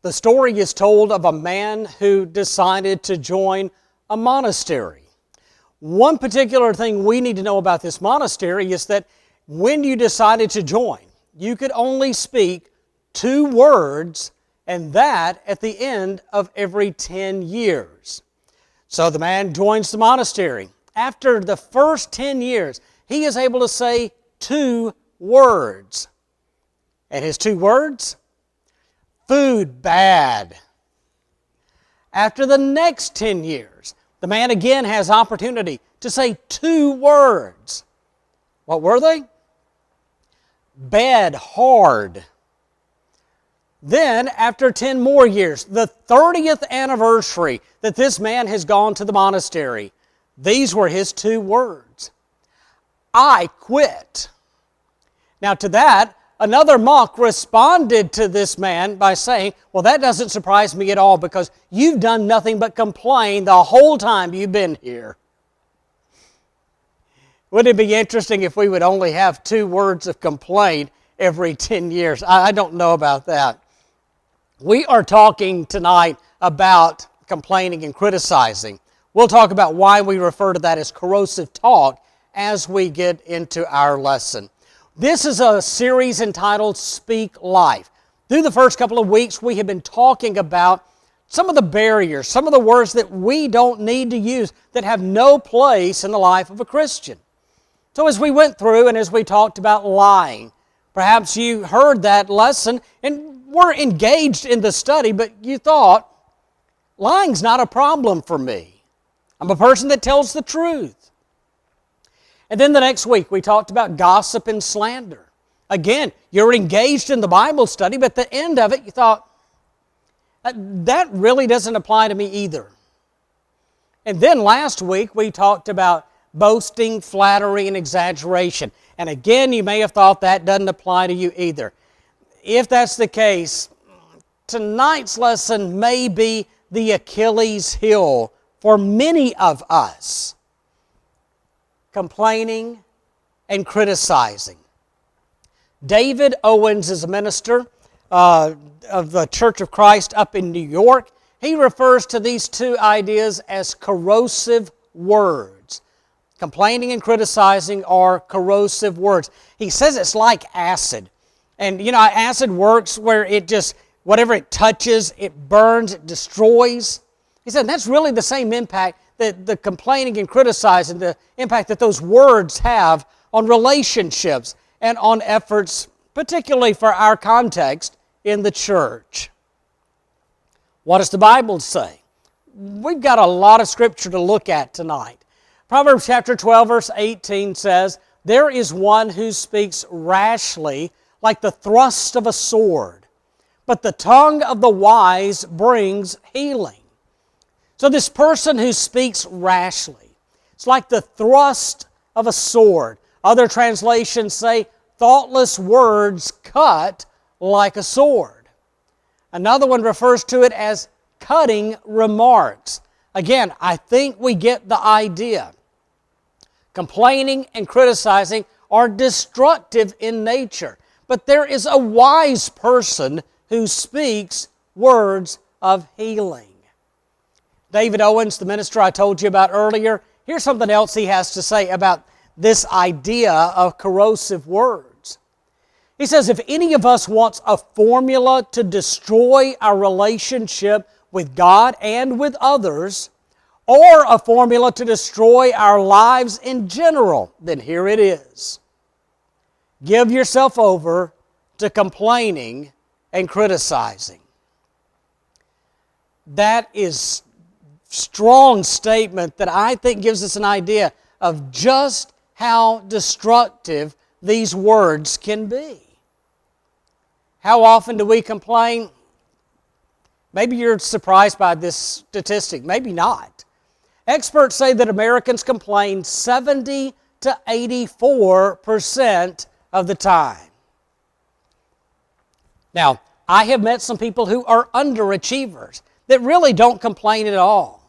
The story is told of a man who decided to join a monastery. One particular thing we need to know about this monastery is that when you decided to join, you could only speak 2 words, and that at the end of every 10 years. So the man joins the monastery. After the first 10 years, he is able to say 2 words. And his 2 words? Food bad. After the next 10 years, the man again has opportunity to say 2 words. What were they? Bed hard. Then, after 10 more years, the 30th anniversary that this man has gone to the monastery, these were his 2 words. I quit. Now to that, another monk responded to this man by saying, well, that doesn't surprise me at all because you've done nothing but complain the whole time you've been here. Wouldn't it be interesting if we would only have 2 words of complaint every 10 years? I don't know about that. We are talking tonight about complaining and criticizing. We'll talk about why we refer to that as corrosive talk as we get into our lesson. This is a series entitled Speak Life. Through the first couple of weeks, we have been talking about some of the barriers, some of the words that we don't need to use, that have no place in the life of a Christian. So as we went through and as we talked about lying, perhaps you heard that lesson and were engaged in the study, but you thought, lying's not a problem for me. I'm a person that tells the truth. And then the next week, we talked about gossip and slander. Again, you're engaged in the Bible study, but at the end of it, you thought, that really doesn't apply to me either. And then last week, we talked about boasting, flattery, and exaggeration. And again, you may have thought that doesn't apply to you either. If that's the case, tonight's lesson may be the Achilles heel for many of us. Complaining and criticizing. David Owens is a minister of the Church of Christ up in New York. He refers to these 2 ideas as corrosive words. Complaining and criticizing are corrosive words. He says it's like acid. And you know, acid works where it just, whatever it touches, it burns, it destroys. He said that's really the same impact that the complaining and criticizing, the impact that those words have on relationships and on efforts, particularly for our context in the church. What does the Bible say? We've got a lot of scripture to look at tonight. Proverbs chapter 12, verse 18 says, there is one who speaks rashly like the thrust of a sword, but the tongue of the wise brings healing. So this person who speaks rashly, it's like the thrust of a sword. Other translations say, thoughtless words cut like a sword. Another one refers to it as cutting remarks. Again, I think we get the idea. Complaining and criticizing are destructive in nature, but there is a wise person who speaks words of healing. David Owens, the minister I told you about earlier, here's something else he has to say about this idea of corrosive words. He says, if any of us wants a formula to destroy our relationship with God and with others, or a formula to destroy our lives in general, then here it is. Give yourself over to complaining and criticizing. That is strong statement that I think gives us an idea of just how destructive these words can be. How often do we complain? Maybe you're surprised by this statistic, maybe not. Experts say that Americans complain 70 to 84% of the time. Now, I have met some people who are underachievers that really don't complain at all.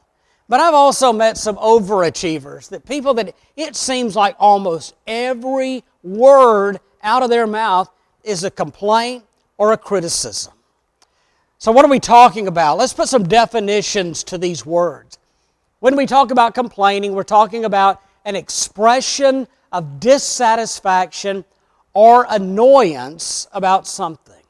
But I've also met some overachievers, that people that it seems like almost every word out of their mouth is a complaint or a criticism. So what are we talking about? Let's put some definitions to these words. When we talk about complaining, we're talking about an expression of dissatisfaction or annoyance about something.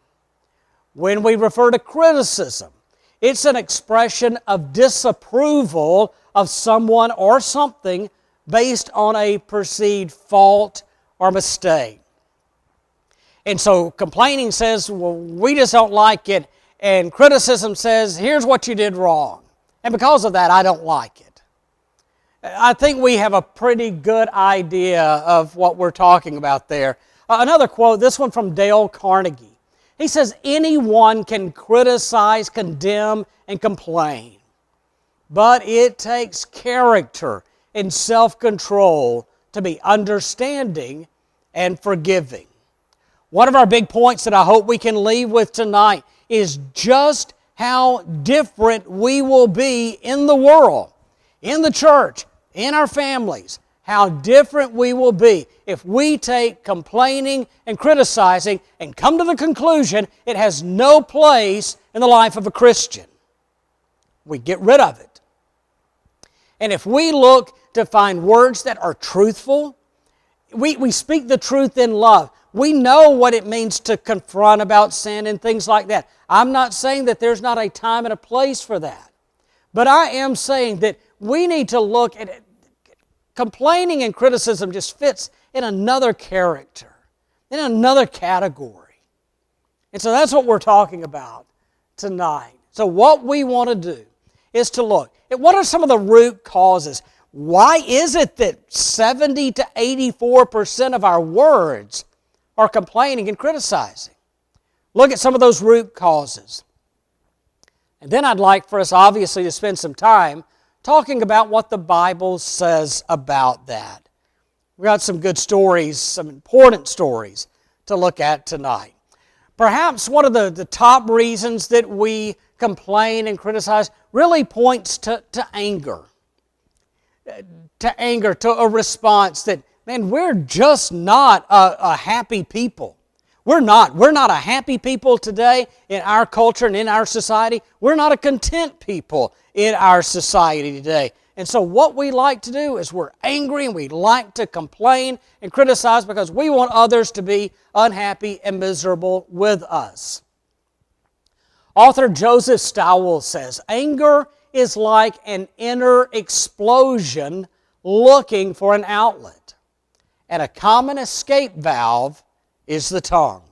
When we refer to criticism, it's an expression of disapproval of someone or something based on a perceived fault or mistake. And so complaining says, well, we just don't like it, and criticism says, here's what you did wrong. And because of that, I don't like it. I think we have a pretty good idea of what we're talking about there. Another quote, this one from Dale Carnegie. He says, anyone can criticize, condemn, and complain, but it takes character and self-control to be understanding and forgiving. One of our big points that I hope we can leave with tonight is just how different we will be in the world, in the church, in our families, how different we will be if we take complaining and criticizing and come to the conclusion it has no place in the life of a Christian. We get rid of it. And if we look to find words that are truthful, we speak the truth in love. We know what it means to confront about sin and things like that. I'm not saying that there's not a time and a place for that. But I am saying that we need to look at it. Complaining and criticism just fits in another character, in another category. And so that's what we're talking about tonight. So what we want to do is to look at what are some of the root causes. Why is it that 70 to 84% of our words are complaining and criticizing? Look at some of those root causes. And then I'd like for us obviously to spend some time talking about what the Bible says about that. We've got some good stories, some important stories to look at tonight. Perhaps one of the top reasons that we complain and criticize really points to anger. To a response that, man, we're just not a happy people. We're not a happy people today in our culture and in our society. We're not a content people in our society today. And so what we like to do is we're angry and we like to complain and criticize because we want others to be unhappy and miserable with us. Author Joseph Stowell says, anger is like an inner explosion looking for an outlet, and a common escape valve is the tongue.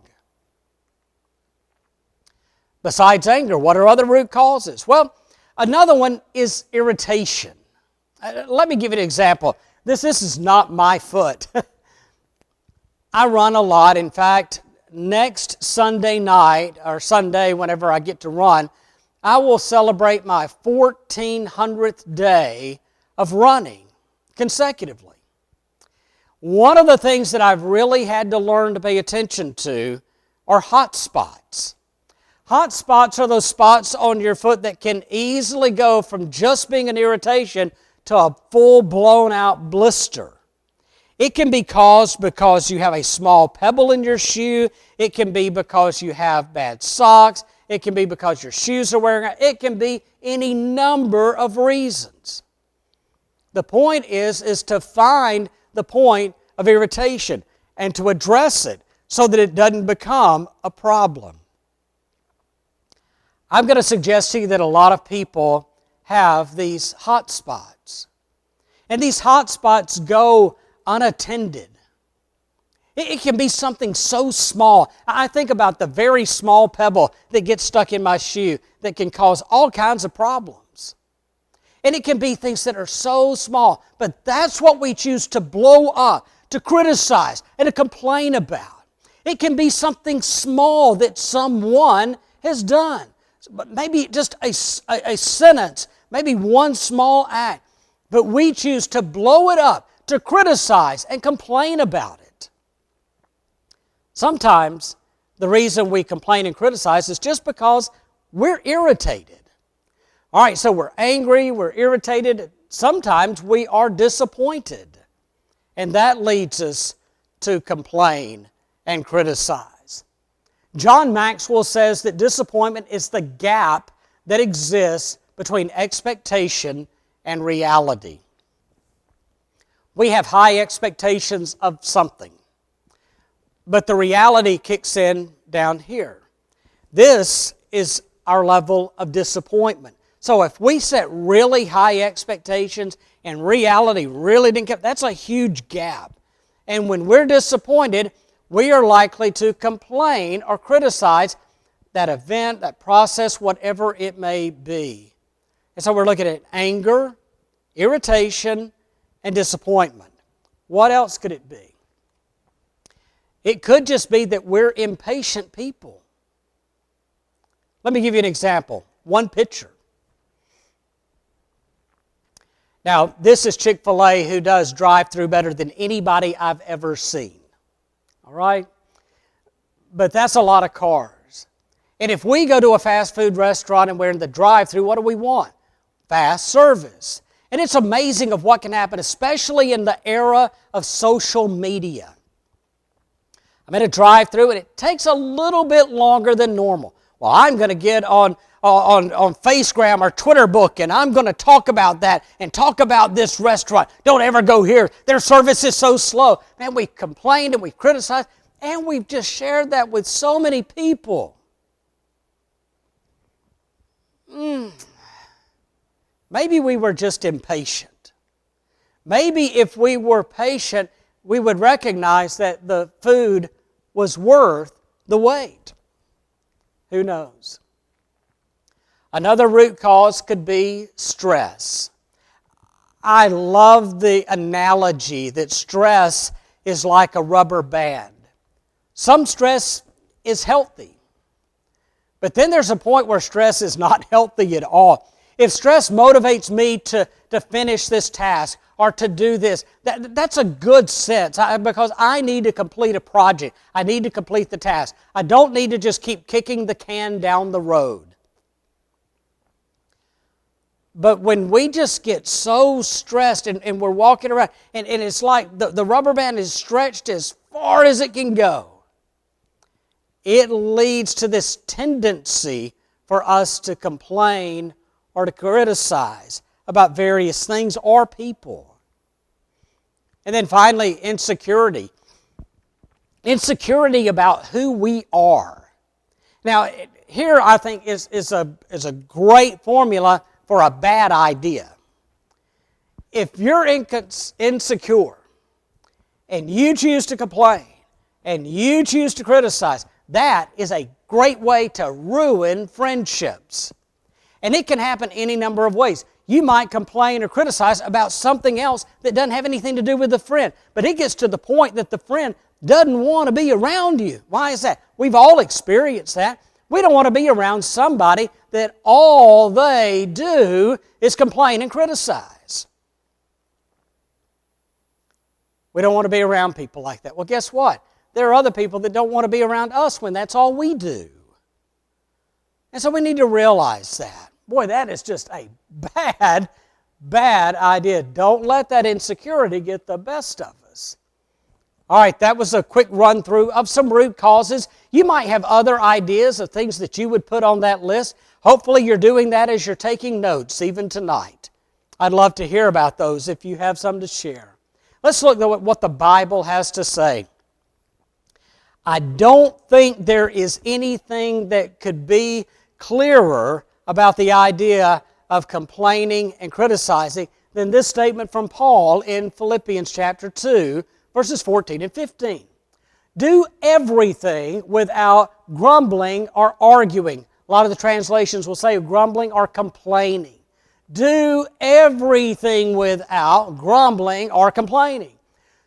Besides anger, what are other root causes? Well, another one is irritation. Let me give you an example. This is not my foot. I run a lot. In fact, next Sunday night, or Sunday whenever I get to run, I will celebrate my 1,400th day of running consecutively. One of the things that I've really had to learn to pay attention to are hot spots. Hot spots are those spots on your foot that can easily go from just being an irritation to a full blown out blister. It can be caused because you have a small pebble in your shoe. It can be because you have bad socks. It can be because your shoes are wearing out. It can be any number of reasons. The point is to find the point of irritation and to address it so that it doesn't become a problem. I'm going to suggest to you that a lot of people have these hot spots. And these hot spots go unattended. It can be something so small. I think about the very small pebble that gets stuck in my shoe that can cause all kinds of problems. And it can be things that are so small, but that's what we choose to blow up, to criticize, and to complain about. It can be something small that someone has done, but maybe just a sentence, maybe one small act, but we choose to blow it up, to criticize and complain about it. Sometimes the reason we complain and criticize is just because we're irritated. All right, so we're angry, we're irritated. Sometimes we are disappointed. And that leads us to complain and criticize. John Maxwell says that disappointment is the gap that exists between expectation and reality. We have high expectations of something, but the reality kicks in down here. This is our level of disappointment. So if we set really high expectations and reality really didn't get, that's a huge gap. And when we're disappointed, we are likely to complain or criticize that event, that process, whatever it may be. And so we're looking at anger, irritation, and disappointment. What else could it be? It could just be that we're impatient people. Let me give you an example. One picture. Now, this is Chick-fil-A, who does drive-through better than anybody I've ever seen. All right? But that's a lot of cars. And if we go to a fast food restaurant and we're in the drive-through, what do we want? Fast service. And it's amazing of what can happen, especially in the era of social media. I'm at a drive-through and it takes a little bit longer than normal. Well, I'm going to get on Facegram or Twitter book, and I'm going to talk about that and talk about this restaurant. Don't ever go here. Their service is so slow. Man, we've complained and we've criticized, and we've just shared that with so many people. Maybe we were just impatient. Maybe if we were patient, we would recognize that the food was worth the wait. Who knows? Another root cause could be stress. I love the analogy that stress is like a rubber band. Some stress is healthy, but then there's a point where stress is not healthy at all. If stress motivates me to finish this task or to do this, that's a good sense because I need to complete a project. I need to complete the task. I don't need to just keep kicking the can down the road. But when we just get so stressed and we're walking around and it's like the rubber band is stretched as far as it can go, it leads to this tendency for us to complain or to criticize about various things or people. And then finally, insecurity. Insecurity about who we are. Now, here I think is a great formula for a bad idea. If you're insecure and you choose to complain and you choose to criticize, that is a great way to ruin friendships. And it can happen any number of ways. You might complain or criticize about something else that doesn't have anything to do with the friend, but it gets to the point that the friend doesn't want to be around you. Why is that? We've all experienced that. We don't want to be around somebody that all they do is complain and criticize. We don't want to be around people like that. Well, guess what? There are other people that don't want to be around us when that's all we do. And so we need to realize that. Boy, that is just a bad idea. Don't let that insecurity get the best of us. All right, that was a quick run through of some root causes. You might have other ideas of things that you would put on that list. Hopefully you're doing that as you're taking notes even tonight. I'd love to hear about those if you have some to share. Let's look at what the Bible has to say. I don't think there is anything that could be clearer about the idea of complaining and criticizing than this statement from Paul in Philippians chapter 2, verses 14 and 15. Do everything without grumbling or arguing. A lot of the translations will say grumbling or complaining. Do everything without grumbling or complaining,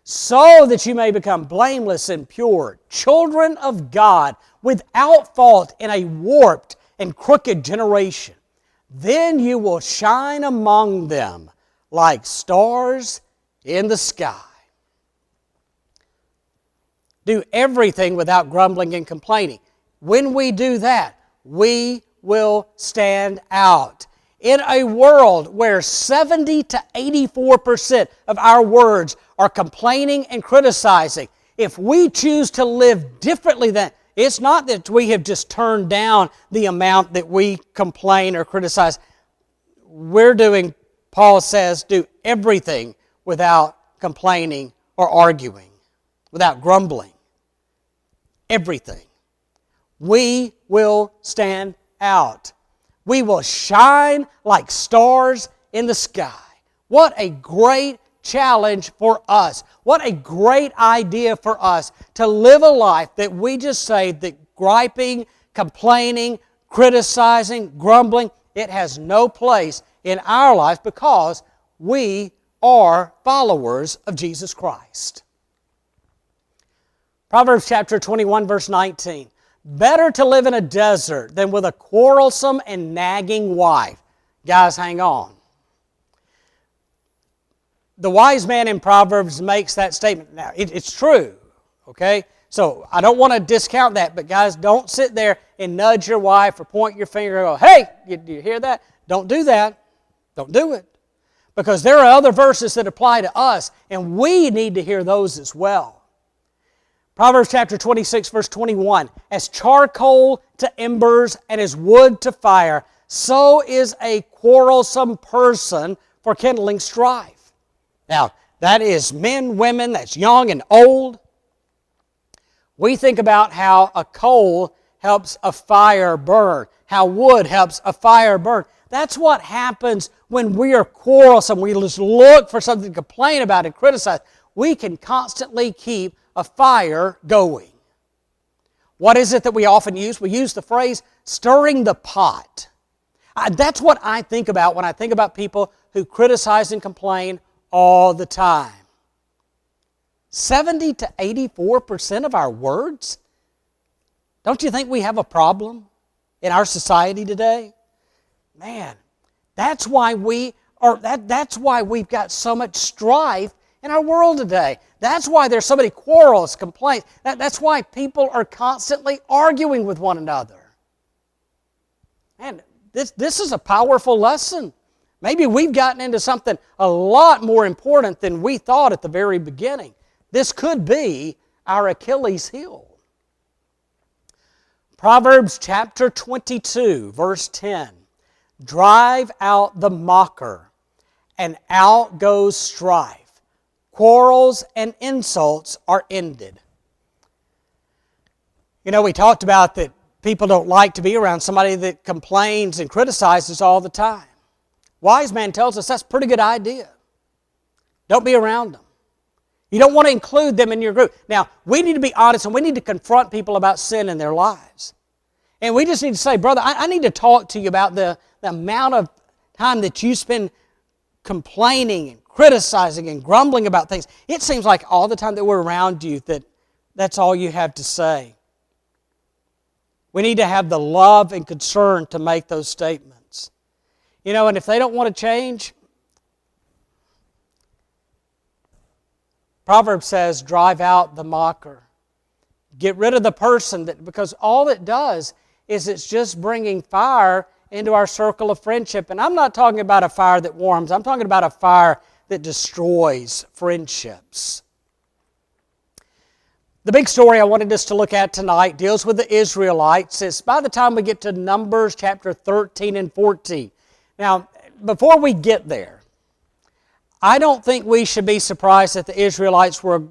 so that you may become blameless and pure, children of God, without fault in a warped and crooked generation. Then you will shine among them like stars in the sky. Do everything without grumbling and complaining. When we do that, we will stand out. In a world where 70 to 84% of our words are complaining and criticizing, if we choose to live differently than it's not that we have just turned down the amount that we complain or criticize. We're doing, Paul says, do everything without complaining or arguing, without grumbling. Everything. We will stand out. We will shine like stars in the sky. What a great challenge for us. What a great idea for us to live a life that we just say that griping, complaining, criticizing, grumbling, it has no place in our life because we are followers of Jesus Christ. Proverbs chapter 21, verse 19. Better to live in a desert than with a quarrelsome and nagging wife. Guys, hang on. The wise man in Proverbs makes that statement. Now, it's true, okay? So I don't want to discount that, but guys, don't sit there and nudge your wife or point your finger and go, hey, do you hear that? Don't do that. Don't do it. Because there are other verses that apply to us, and we need to hear those as well. Proverbs chapter 26, verse 21, as charcoal to embers and as wood to fire, so is a quarrelsome person for kindling strife. Now, that is men, women, that's young and old. We think about how a coal helps a fire burn, how wood helps a fire burn. That's what happens when we are quarrelsome. We just look for something to complain about and criticize. We can constantly keep a fire going. What is it that we often use? We use the phrase, stirring the pot. That's what I think about when I think about people who criticize and complain all the time. 70 to 84% of our words? Don't you think we have a problem in our society today? Man, that's why we've got so much strife in our world today. That's why there's so many quarrels, complaints. That's why people are constantly arguing with one another. And this is a powerful lesson. Maybe we've gotten into something a lot more important than we thought at the very beginning. This could be our Achilles heel. Proverbs chapter 22, verse 10. Drive out the mocker, and out goes strife. Quarrels and insults are ended. You know, we talked about that people don't like to be around somebody that complains and criticizes all the time. Wise man tells us that's a pretty good idea. Don't be around them. You don't want to include them in your group. Now, we need to be honest and we need to confront people about sin in their lives. And we just need to say, brother, I need to talk to you about the amount of time that you spend complaining and criticizing and grumbling about things. It seems like all the time that we're around you that's all you have to say. We need to have the love and concern to make those statements. You know, and if they don't want to change, Proverbs says, drive out the mocker. Get rid of the person, because all it does is it's just bringing fire into our circle of friendship. And I'm not talking about a fire that warms. I'm talking about a fire that destroys friendships. The big story I wanted us to look at tonight deals with the Israelites. It's by the time we get to Numbers chapter 13 and 14. Now, before we get there, I don't think we should be surprised that the Israelites were a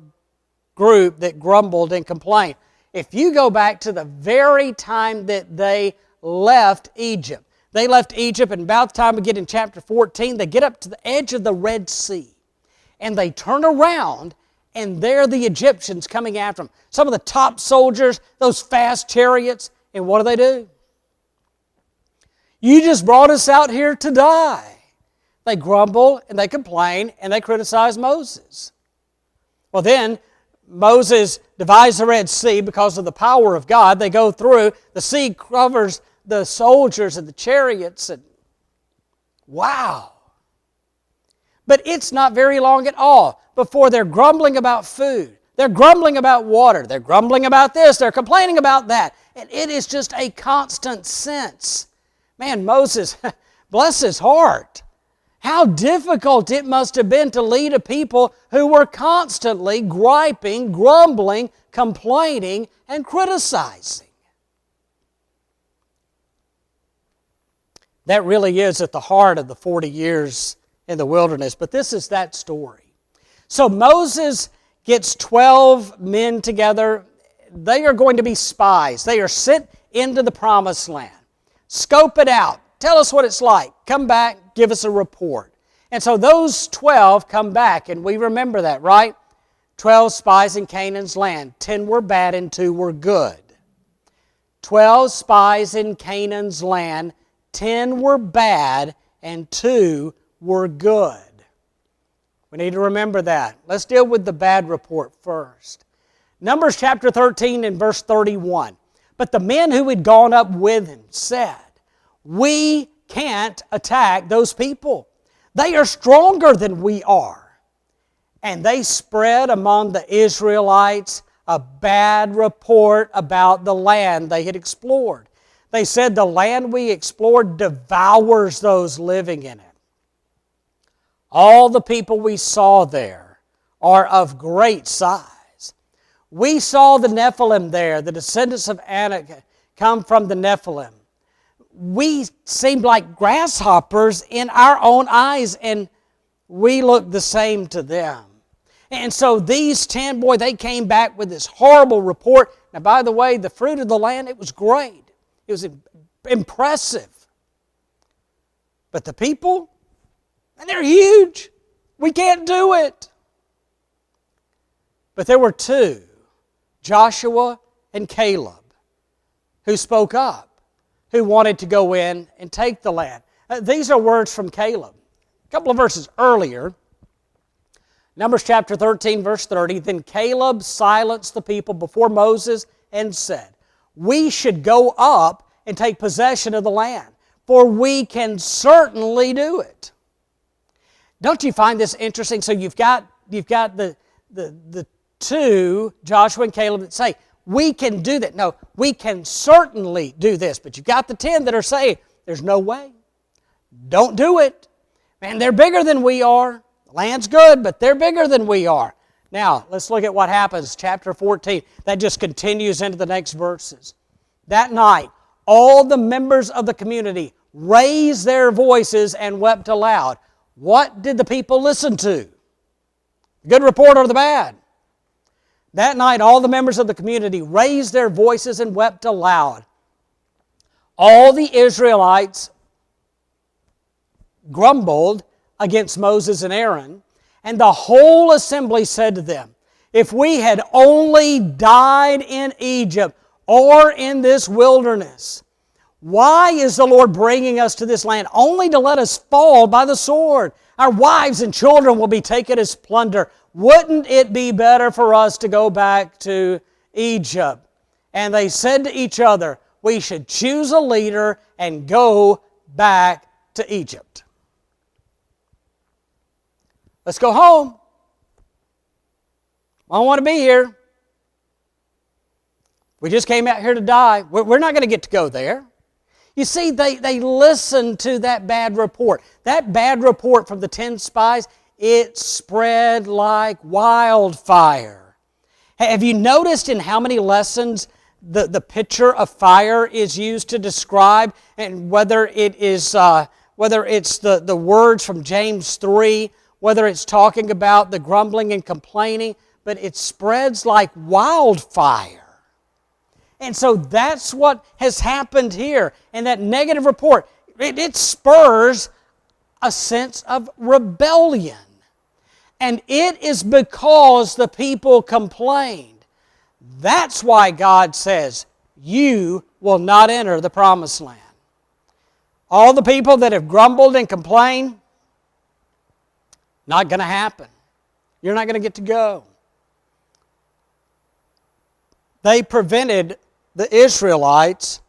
group that grumbled and complained. If you go back to the very time that they left Egypt, and about the time we get in chapter 14, they get up to the edge of the Red Sea. And they turn around, and there are the Egyptians coming after them. Some of the top soldiers, those fast chariots. And what do? You just brought us out here to die. They grumble, and they complain, and they criticize Moses. Well then, Moses divides the Red Sea because of the power of God. They go through, the sea covers the soldiers and the chariots, and wow. But it's not very long at all before they're grumbling about food. They're grumbling about water. They're grumbling about this. They're complaining about that. And it is just a constant sense. Man, Moses, bless his heart. How difficult it must have been to lead a people who were constantly griping, grumbling, complaining, and criticizing. That really is at the heart of the 40 years in the wilderness, but this is that story. So Moses gets 12 men together. They are going to be spies. They are sent into the promised land. Scope it out. Tell us what it's like. Come back, give us a report. And so those 12 come back, and we remember that, right? 12 spies in Canaan's land. 10 were bad and 2 were good. 12 spies in Canaan's land. 10 were bad and 2 were good. We need to remember that. Let's deal with the bad report first. Numbers chapter 13 and verse 31. But the men who had gone up with him said, "We can't attack those people. They are stronger than we are." And they spread among the Israelites a bad report about the land they had explored. They said, "The land we explored devours those living in it. All the people we saw there are of great size. We saw the Nephilim there, the descendants of Anak come from the Nephilim. We seemed like grasshoppers in our own eyes, and we looked the same to them." And so these 10, they came back with this horrible report. Now, by the way, the fruit of the land, it was great. It was impressive. But the people, and they're huge. We can't do it. But there were 2, Joshua and Caleb, who spoke up, who wanted to go in and take the land. These are words from Caleb. A couple of verses earlier, Numbers chapter 13, verse 30, "Then Caleb silenced the people before Moses and said, 'We should go up and take possession of the land, for we can certainly do it.'" Don't you find this interesting? So you've got the 2, Joshua and Caleb, that say, "We can do that." No, we can certainly do this. But you've got the 10 that are saying, "There's no way. Don't do it. Man, they're bigger than we are. The land's good, but they're bigger than we are." Now, let's look at what happens. Chapter 14, that just continues into the next verses. That night, all the members of the community raised their voices and wept aloud. What did the people listen to? The good report or the bad? That night, all the members of the community raised their voices and wept aloud. All the Israelites grumbled against Moses and Aaron, and the whole assembly said to them, "If we had only died in Egypt or in this wilderness, why is the Lord bringing us to this land only to let us fall by the sword? Our wives and children will be taken as plunder. Wouldn't it be better for us to go back to Egypt?" And they said to each other, "We should choose a leader and go back to Egypt." Let's go home. I don't want to be here. We just came out here to die. We're not going to get to go there. You see, they listened to that bad report. That bad report from the 10 spies, it spread like wildfire. Have you noticed in how many lessons the picture of fire is used to describe, and whether it's the words from James 3, whether it's talking about the grumbling and complaining, but it spreads like wildfire. And so that's what has happened here. And that negative report, it spurs a sense of rebellion. And it is because the people complained. That's why God says, "You will not enter the promised land." All the people that have grumbled and complained, not going to happen. You're not going to get to go. They prevented the Israelites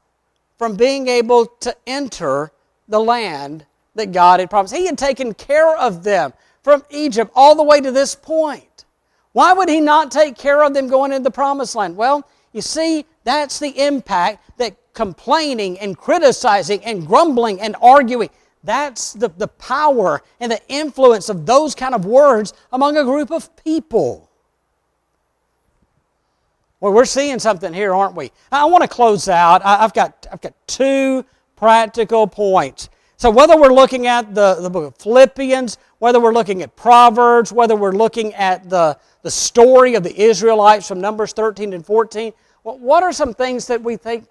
from being able to enter the land that God had promised. He had taken care of them from Egypt all the way to this point. Why would He not take care of them going into the promised land? Well, you see, that's the impact that complaining and criticizing and grumbling and arguing, that's the power and the influence of those kind of words among a group of people. Well, we're seeing something here, aren't we? I want to close out. I've got two practical points. So whether we're looking at the book of Philippians, whether we're looking at Proverbs, whether we're looking at the story of the Israelites from Numbers 13 and 14, what are some things that we think,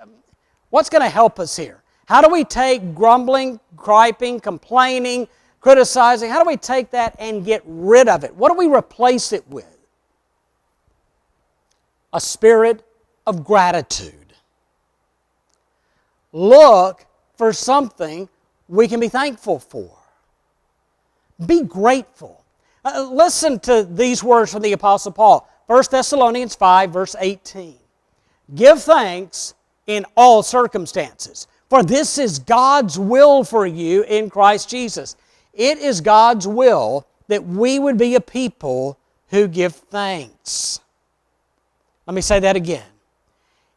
what's going to help us here? How do we take grumbling, griping, complaining, criticizing, how do we take that and get rid of it? What do we replace it with? A spirit of gratitude. Look for something we can be thankful for. Be grateful. Listen to these words from the Apostle Paul. 1 Thessalonians 5, verse 18. Give thanks in all circumstances, for this is God's will for you in Christ Jesus. It is God's will that we would be a people who give thanks. Let me say that again.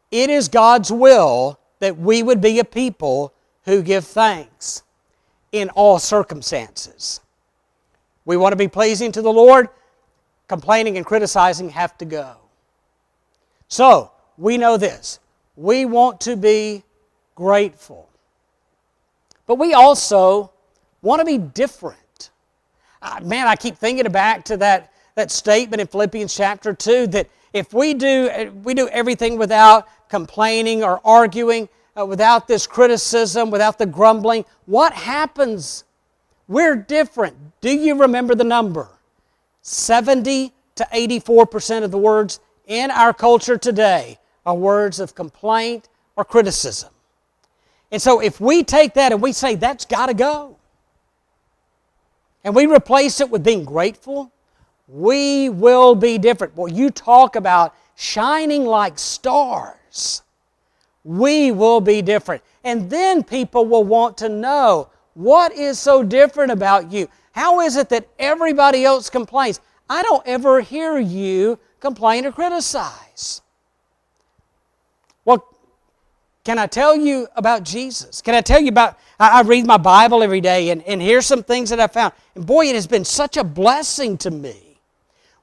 It is God's will that we would be a people who give thanks in all circumstances. We want to be pleasing to the Lord. Complaining and criticizing have to go. So, we know this. We want to be grateful. But we also want to be different. Man, I keep thinking back to that statement in Philippians chapter 2 that if we do everything without complaining or arguing, without this criticism, without the grumbling, what happens? We're different. Do you remember the number? 70 to 84% of the words in our culture today are words of complaint or criticism. And so if we take that and we say, that's got to go, and we replace it with being grateful, we will be different. Well, you talk about shining like stars. We will be different. And then people will want to know, what is so different about you? How is it that everybody else complains? I don't ever hear you complain or criticize. Well, can I tell you about Jesus? Can I tell you about, I read my Bible every day, and here's some things that I found. And boy, it has been such a blessing to me.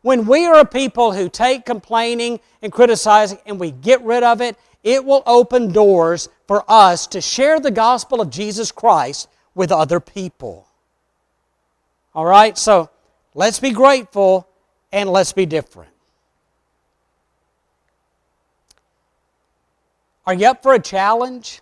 When we are a people who take complaining and criticizing and we get rid of it, it will open doors for us to share the gospel of Jesus Christ with other people. All right, so let's be grateful and let's be different. Are you up for a challenge?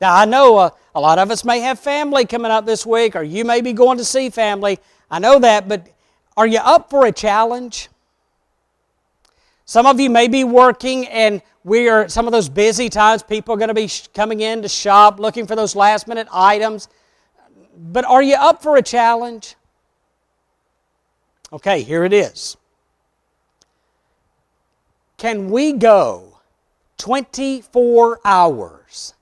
Now, I know a lot of us may have family coming up this week, or you may be going to see family. I know that, but are you up for a challenge? Some of you may be working, and some of those busy times, people are going to be coming in to shop, looking for those last-minute items. But are you up for a challenge? Okay, here it is. Can we go 24 hours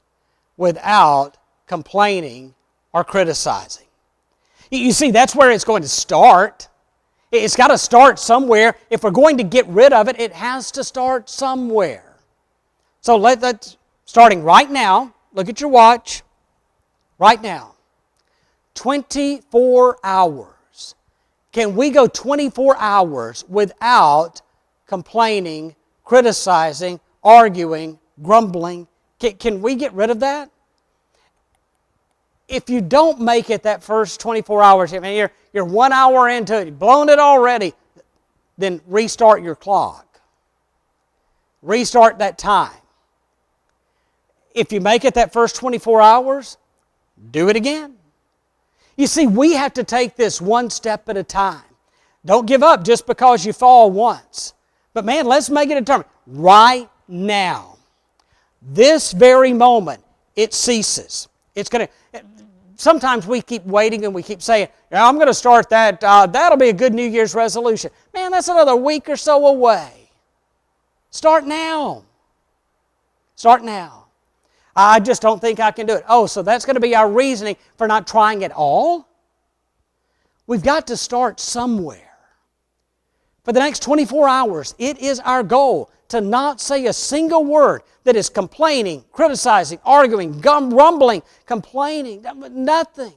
without complaining or criticizing? You see, that's where it's going to start. It's got to start somewhere. If we're going to get rid of it, it has to start somewhere. So let's starting right now, look at your watch, right now, 24 hours. Can we go 24 hours without complaining, criticizing, arguing, grumbling? Can we get rid of that? If you don't make it that first 24 hours, I mean, you're 1 hour into it, you've blown it already, then restart your clock. Restart that time. If you make it that first 24 hours, do it again. You see, we have to take this one step at a time. Don't give up just because you fall once. But man, let's make it a determined. Right now, this very moment, it ceases. It's going to. Sometimes we keep waiting and we keep saying, yeah, I'm going to start that. That'll be a good New Year's resolution. Man, that's another week or so away. Start now. Start now. I just don't think I can do it. Oh, so that's going to be our reasoning for not trying at all? We've got to start somewhere. For the next 24 hours, it is our goal to not say a single word that is complaining, criticizing, arguing, grumbling, complaining, nothing.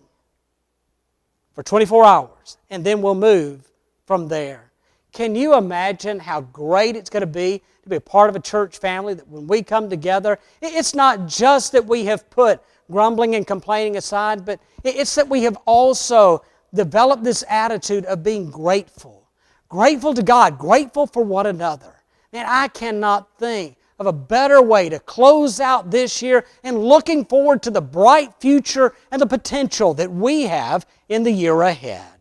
For 24 hours, and then we'll move from there. Can you imagine how great it's going to be a part of a church family, that when we come together, it's not just that we have put grumbling and complaining aside, but it's that we have also developed this attitude of being grateful. Grateful to God, grateful for one another. Man, I cannot think of a better way to close out this year and looking forward to the bright future and the potential that we have in the year ahead.